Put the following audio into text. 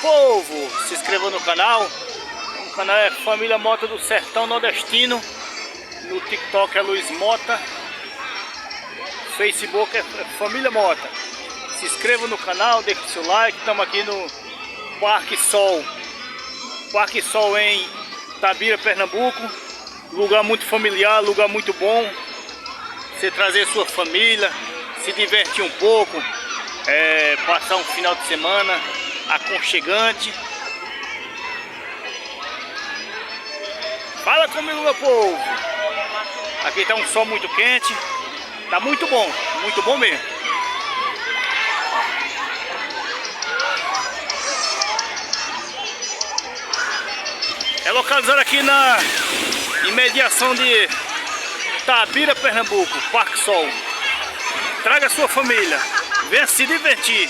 povo, se inscreva no canal. O canal é Família Mota do Sertão Nordestino. No TikTok é Luiz Mota. Facebook é Família Mota. Se inscreva no canal, deixe o seu like. Estamos aqui no Parque Sol. Parque Sol em Itabira, Pernambuco. Lugar muito familiar, lugar muito bom. Você trazer sua família, se divertir um pouco, passar um final de semana aconchegante. Fala comigo, meu povo. Aqui está um sol muito quente. Tá muito bom mesmo. É localizado aqui na imediação de Itabira, Pernambuco, Parque Sol. Traga sua família, venha se divertir.